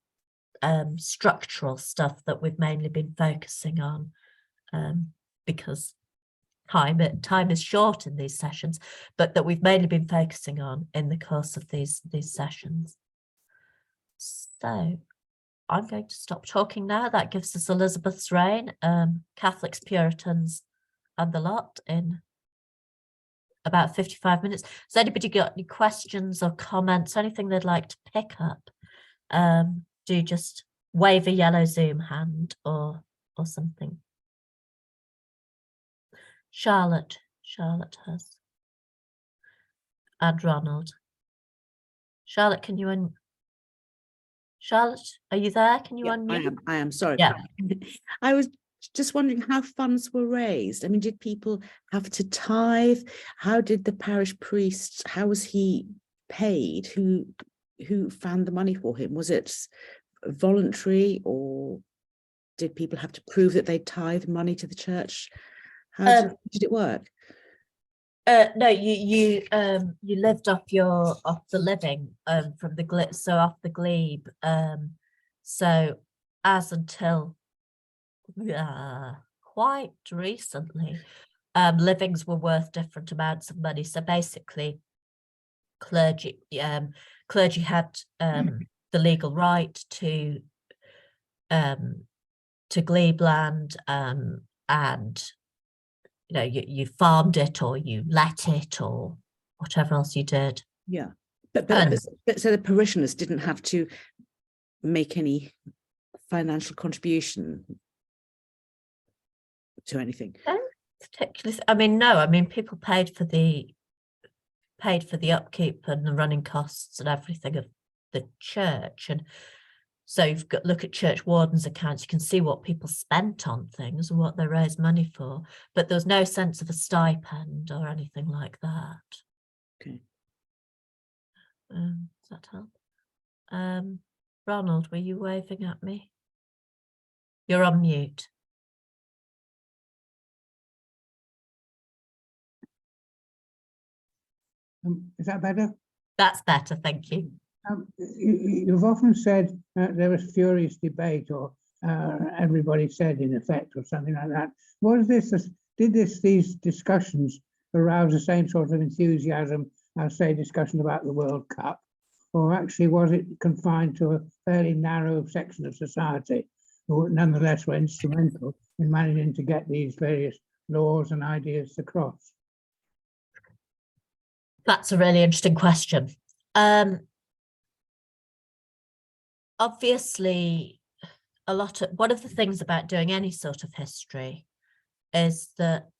structural stuff that we've mainly been focusing on, because time is short in these sessions, but that we've mainly been focusing on in the course of these sessions. So I'm going to stop talking now. That gives us Elizabeth's reign, Catholics, Puritans, and the lot in about 55 minutes. Has anybody got any questions or comments, anything they'd like to pick up? Do just wave a yellow Zoom hand or something. Charlotte has. And Ronald. Charlotte, can you Charlotte, are you there? Can you unmute? I am, sorry. Yeah. I was just wondering how funds were raised. I mean, did people have to tithe? How did the parish priest, how was he paid? Who found the money for him? Was it voluntary, or did people have to prove that they tithe money to the church? How did it work? No, you lived off the living from off the glebe. So as until quite recently, livings were worth different amounts of money. So basically, clergy had the legal right to glebe land, and you farmed it or you let it or whatever else you did. Yeah, but so the parishioners didn't have to make any financial contribution to anything. Particularly, I mean, no, I mean people paid for the upkeep and the running costs and everything of the church, and so you've got look at church wardens' accounts. You can see what people spent on things and what they raised money for, but there was no sense of a stipend or anything like that. Okay. Does that help? Ronald, were you waving at me? You're on mute. Is that better? That's better, thank you. You've often said there was furious debate, or everybody said in effect, or something like that. Was this? Did these discussions arouse the same sort of enthusiasm as, say, discussion about the World Cup, or actually was it confined to a fairly narrow section of society, who nonetheless were instrumental in managing to get these various laws and ideas across? That's a really interesting question. Obviously, one of the things about doing any sort of history is that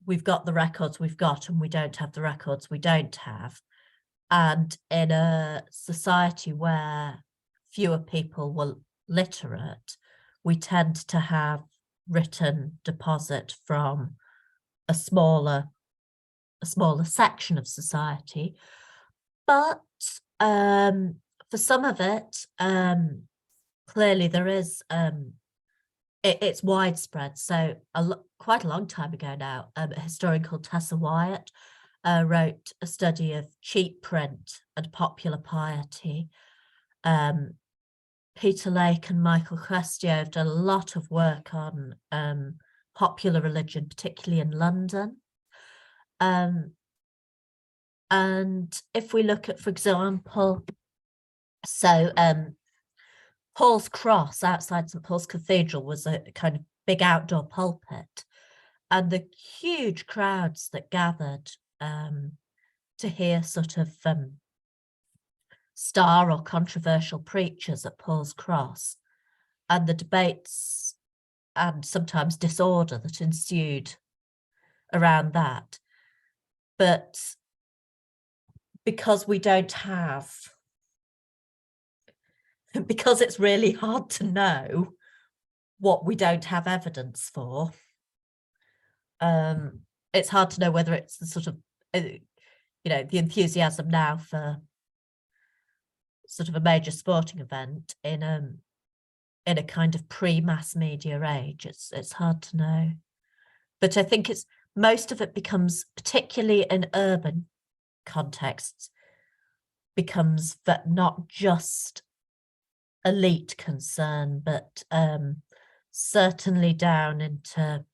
we've got the records we've got and we don't have the records we don't have. And in a society where fewer people were literate, we tend to have written deposit from a smaller section of society. But for some of it, clearly there is, it's widespread. So quite a long time ago now, a historian called Tessa Wyatt wrote a study of cheap print and popular piety. Peter Lake and Michael Questio have done a lot of work on popular religion, particularly in London. And if we look at, for example, so Paul's Cross outside St. Paul's Cathedral was a kind of big outdoor pulpit, and the huge crowds that gathered to hear sort of star or controversial preachers at Paul's Cross, and the debates and sometimes disorder that ensued around that. But because we don't have, because it's really hard to know what we don't have evidence for, it's hard to know whether it's the sort of, the enthusiasm now for sort of a major sporting event in a kind of pre-mass media age. It's hard to know. But I think most of it becomes, particularly in urban contexts, becomes that not just elite concern, but certainly down into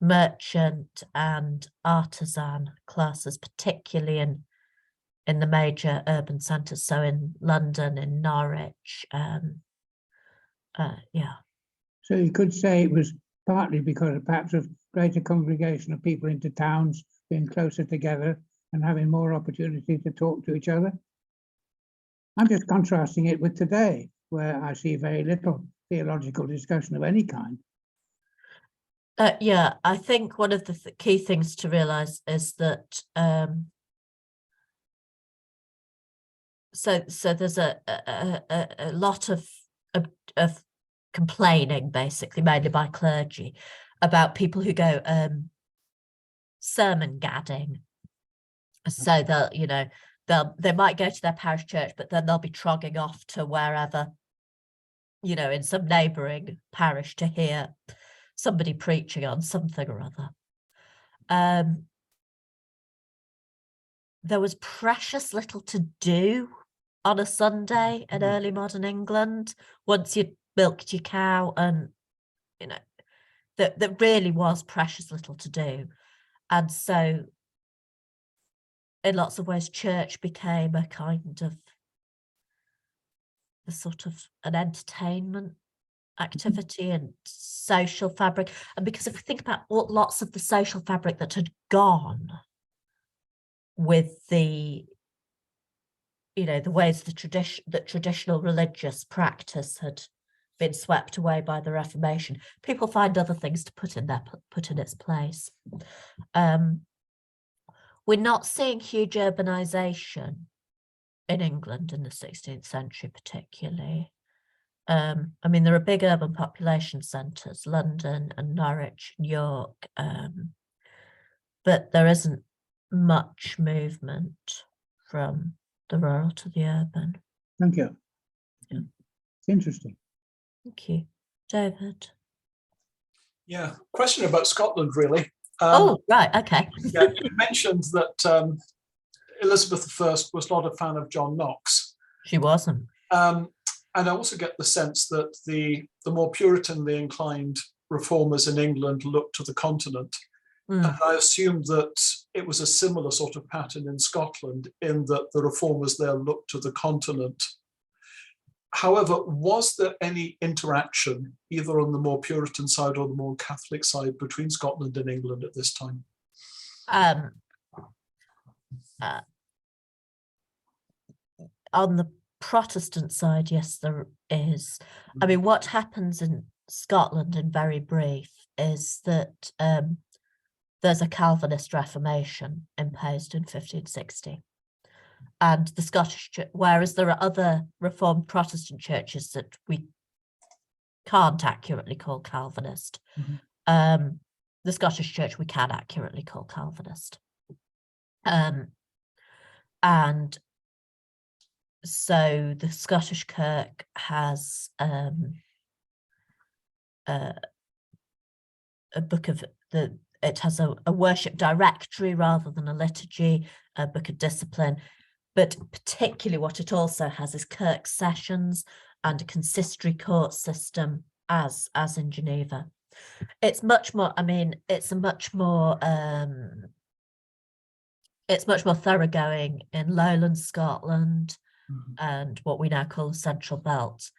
merchant and artisan classes, particularly in the major urban centres, so in London, in Norwich. Yeah. So you could say it was partly because of perhaps of greater congregation of people into towns being closer together and having more opportunity to talk to each other. I'm just contrasting it with today, where I see very little theological discussion of any kind. Yeah, I think one of the key things to realise is that so there's a lot of complaining, basically, mainly by clergy, about people who go sermon gadding. So they might go to their parish church, but then they'll be trogging off to wherever, in some neighbouring parish to hear somebody preaching on something or other. There was precious little to do on a Sunday in early modern England once you'd milked your cow and that really was precious little to do. And so in lots of ways, church became a kind of the sort of an entertainment activity and social fabric. And because if we think about lots of the social fabric that had gone with the, you know, the ways that traditional religious practice had been swept away by the Reformation, people find other things to put in its place. We're not seeing huge urbanization in England in the 16th century, particularly. I mean, there are big urban population centres, London and Norwich, and York, but there isn't much movement from the rural to the urban. Thank you. Yeah. It's interesting. Thank you. David? Yeah, question about Scotland, really. Oh, right, okay. Yeah, you mentioned that Elizabeth I was not a fan of John Knox. She wasn't. And I also get the sense that the more Puritanly inclined reformers in England looked to the continent. And I assumed that it was a similar sort of pattern in Scotland, in that the reformers there looked to the continent. However, was there any interaction, either on the more Puritan side or the more Catholic side, between Scotland and England at this time? On the Protestant side, yes, there is. I mean, what happens in Scotland, in very brief, is that there's a Calvinist Reformation imposed in 1560. And the Scottish Church, whereas there are other Reformed Protestant churches that we can't accurately call Calvinist, the Scottish Church we can accurately call Calvinist. And so the Scottish Kirk has a book of it has a worship directory rather than a liturgy, a book of discipline, but particularly what it also has is Kirk sessions and a consistory court system as in Geneva. It's much more, I mean, it's much more thoroughgoing in lowland Scotland and what we now call the Central Belt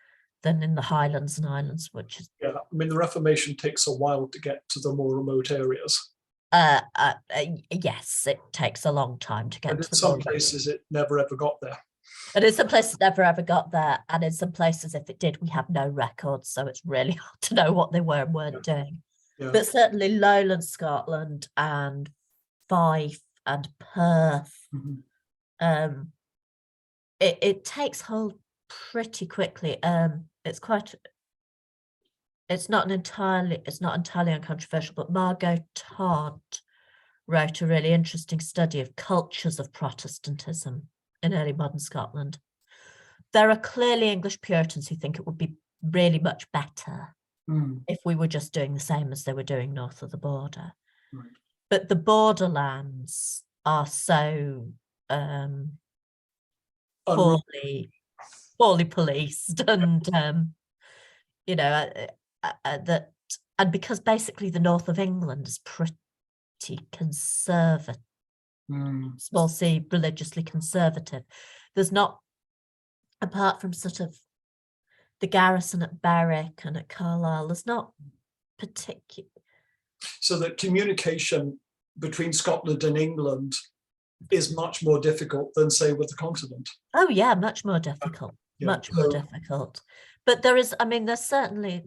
than in the Highlands and Islands, which is... Yeah, I mean, the Reformation takes a while to get to the more remote areas. Yes, it takes a long time to get and to in some places it never ever got there. And in some places it never ever got there. And in some places, if it did, we have no records. So it's really hard to know what they were and weren't doing. Yeah. But certainly lowland Scotland and Fife and Perth, it takes hold pretty quickly. It's not entirely uncontroversial, but Margot Todd wrote a really interesting study of cultures of Protestantism in early modern Scotland. There are clearly English Puritans who think it would be really much better if we were just doing the same as they were doing north of the border. Right. But the borderlands are so poorly policed and that, and because basically the north of England is pretty conservative, small c, religiously conservative. There's not, apart from sort of the garrison at Berwick and at Carlisle, there's not particular. So that communication between Scotland and England is much more difficult than, say, with the continent. Oh yeah, much more difficult. Yeah. Much more difficult. But there is, I mean, there's certainly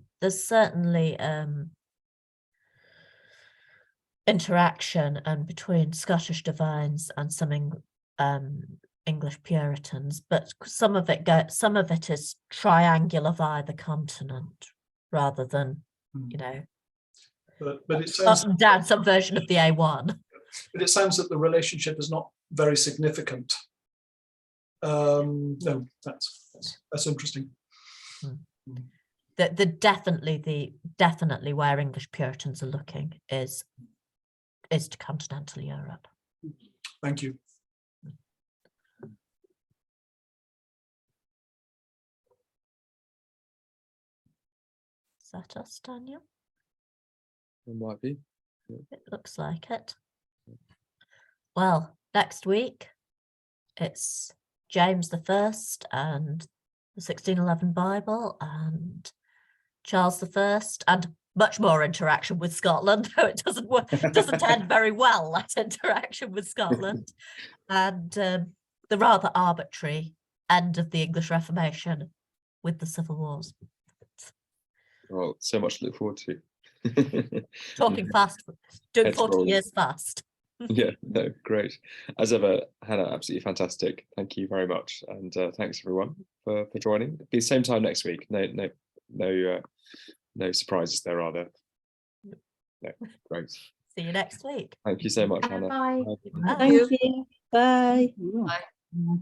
interaction between Scottish divines and some English Puritans, but some of it is triangular via the continent rather than but it sounds up and down some version of the A1. But it sounds that the relationship is not very significant. No, that's interesting. Definitely where English Puritans are looking is to continental Europe. Thank you. Is that us, Daniel? It might be. It looks like it. Well, next week it's James the First and the 1611 Bible and Charles the First and much more interaction with Scotland, though it doesn't end very well, that interaction with Scotland, and the rather arbitrary end of the English Reformation with the Civil Wars. Well, so much to look forward to. Talking fast, doing Heads 40 rolling. years fast. Yeah, no, great. As ever, Hannah, absolutely fantastic. Thank you very much, and thanks everyone for joining. It'll be the same time next week. No surprises there, are there? No, great. See you next week. Thank you so much, Hannah. Bye. Bye. Thank you. Bye. Yeah.